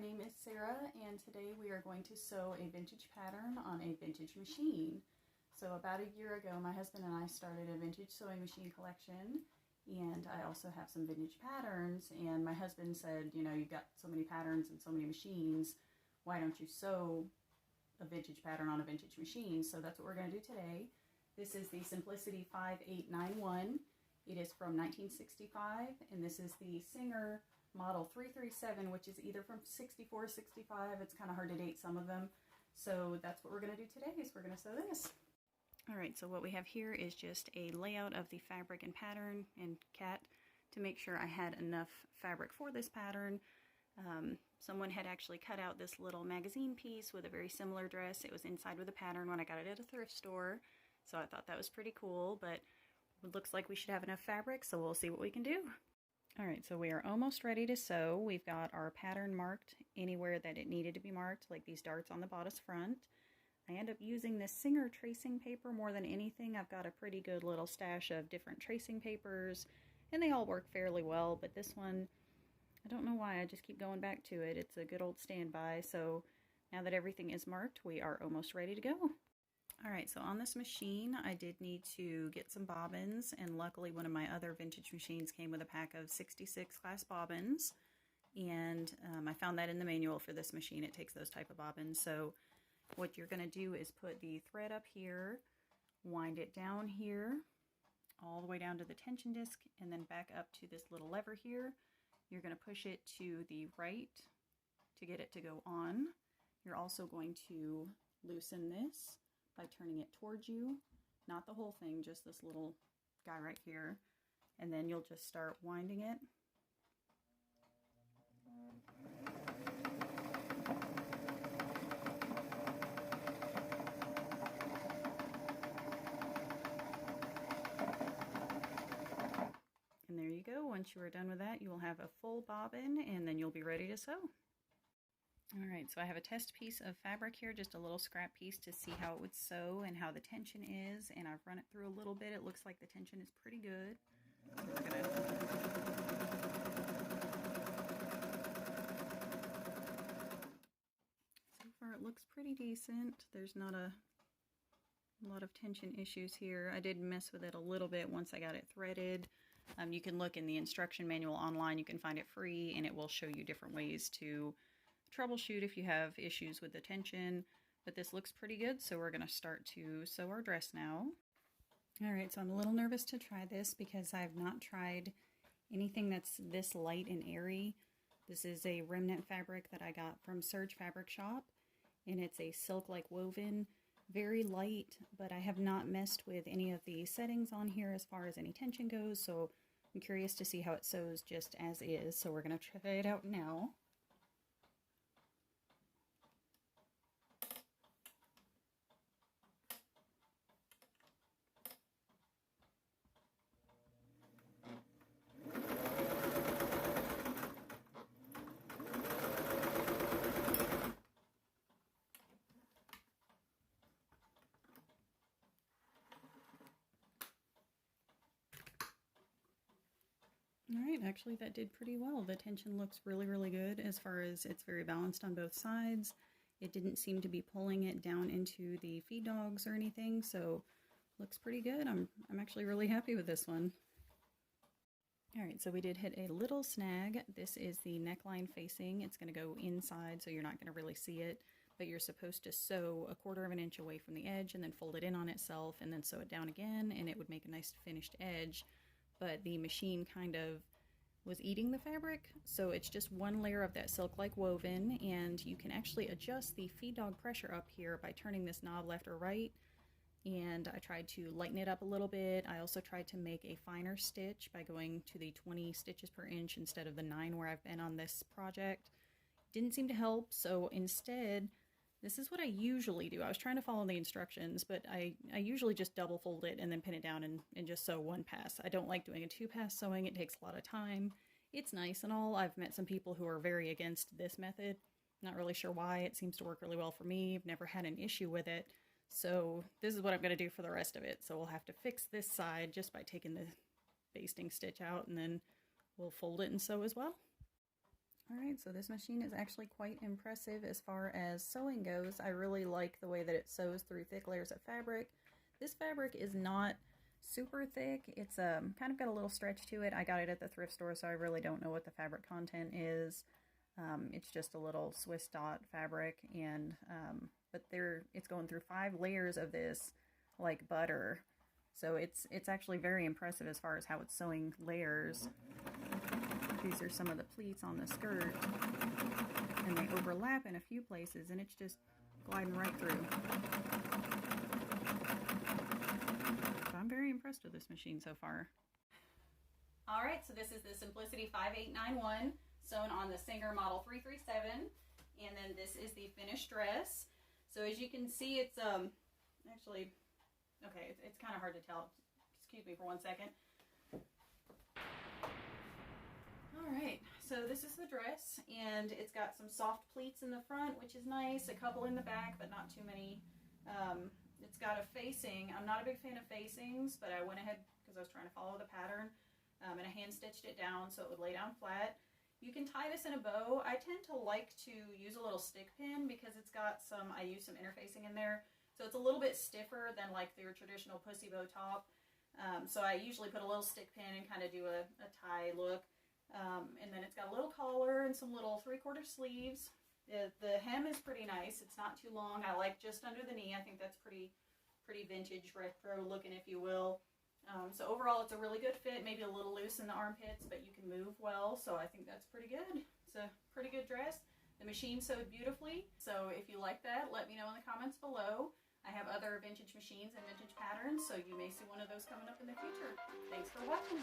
name is Sarah, and today we are going to sew a vintage pattern on a vintage machine. So about a year ago, my husband and I started a vintage sewing machine collection, and I also have some vintage patterns, and my husband said, you know, you've got so many patterns and so many machines, why don't you sew a vintage pattern on a vintage machine? So that's what we're going to do today. This is the Simplicity 5891. It is from 1965, and this is the Singer model 337, which is either from 64 or 65. It's kind of hard to date some of them. So that's what we're going to do today, is we're going to sew this. Alright, so what we have here is just a layout of the fabric and pattern and cat to make sure I had enough fabric for this pattern. Someone had actually cut out this little magazine piece with a very similar dress. It was inside with a pattern when I got it at a thrift store, so I thought that was pretty cool, but it looks like we should have enough fabric, so we'll see what we can do. Alright, so we are almost ready to sew. We've got our pattern marked anywhere that it needed to be marked, like these darts on the bodice front. I end up using this Singer tracing paper more than anything. I've got a pretty good little stash of different tracing papers, and they all work fairly well, but this one, I don't know why, I just keep going back to it. It's a good old standby, so now that everything is marked, we are almost ready to go. Alright, so on this machine, I did need to get some bobbins, and luckily one of my other vintage machines came with a pack of 66 class bobbins, and I found that in the manual for this machine. It takes those type of bobbins. So what you're going to do is put the thread up here, wind it down here, all the way down to the tension disc, and then back up to this little lever here. You're going to push it to the right to get it to go on. You're also going to loosen this by turning it towards you, not the whole thing, just this little guy right here, and then you'll just start winding it. And there you go. Once you are done with that, you will have a full bobbin, and then you'll be ready to sew. Alright, so I have a test piece of fabric here, just a little scrap piece to see how it would sew and how the tension is, and I've run it through a little bit. It looks like the tension is pretty good. So far it looks pretty decent. There's not a lot of tension issues here. I did mess with it a little bit once I got it threaded. You can look in the instruction manual online. You can find it free, and it will show you different ways to troubleshoot if you have issues with the tension, but this looks pretty good, so we're going to start to sew our dress now. Alright, so I'm a little nervous to try this because I've not tried anything that's this light and airy. This is a remnant fabric that I got from Serge Fabric Shop, and it's a silk-like woven, very light, but I have not messed with any of the settings on here as far as any tension goes, so I'm curious to see how it sews just as is, so we're going to try it out now. Alright, actually that did pretty well. The tension looks really, really good as far as it's very balanced on both sides. It didn't seem to be pulling it down into the feed dogs or anything, so looks pretty good. I'm actually really happy with this one. Alright, so we did hit a little snag. This is the neckline facing. It's going to go inside, so you're not going to really see it, but you're supposed to sew 1/4 inch away from the edge and then fold it in on itself and then sew it down again, and it would make a nice finished edge. But the machine kind of was eating the fabric, so it's just one layer of that silk-like woven, and you can actually adjust the feed dog pressure up here by turning this knob left or right. And I tried to lighten it up a little bit. I also tried to make a finer stitch by going to the 20 stitches per inch instead of the 9 where I've been on this project. Didn't seem to help, so instead, this is what I usually do. I was trying to follow the instructions, but I usually just double fold it and then pin it down and just sew one pass. I don't like doing a 2-pass sewing. It takes a lot of time. It's nice and all. I've met some people who are very against this method. Not really sure why. It seems to work really well for me. I've never had an issue with it. So this is what I'm going to do for the rest of it. So we'll have to fix this side just by taking the basting stitch out, and then we'll fold it and sew as well. Alright, so this machine is actually quite impressive as far as sewing goes. I really like the way that it sews through thick layers of fabric. This fabric is not super thick. It's kind of got a little stretch to it. I got it at the thrift store, so I really don't know what the fabric content is. It's just a little Swiss dot fabric, and but it's going through 5 layers of this like butter. So it's actually very impressive as far as how it's sewing layers. These are some of the pleats on the skirt, and they overlap in a few places, and it's just gliding right through. So I'm very impressed with this machine so far. Alright, so this is the Simplicity 5891 sewn on the Singer Model 337, and then this is the finished dress. So as you can see, it's actually, okay, it's kind of hard to tell. Excuse me for 1 second. Alright, so this is the dress, and it's got some soft pleats in the front, which is nice, a couple in the back, but not too many. It's got a facing. I'm not a big fan of facings, but I went ahead because I was trying to follow the pattern, and I hand stitched it down so it would lay down flat. You can tie this in a bow. I tend to like to use a little stick pin because it's got some, I use some interfacing in there, so it's a little bit stiffer than like your traditional pussy bow top. So I usually put a little stick pin and kind of do a tie look. And then it's got a little collar and some little 3/4 sleeves. The hem is pretty nice. It's not too long. I like just under the knee. I think that's pretty vintage, retro looking, if you will. So overall, it's a really good fit. Maybe a little loose in the armpits, but you can move well. So I think that's pretty good. It's a pretty good dress. The machine sewed beautifully. So if you like that, let me know in the comments below. I have other vintage machines and vintage patterns, so you may see one of those coming up in the future. Thanks for watching.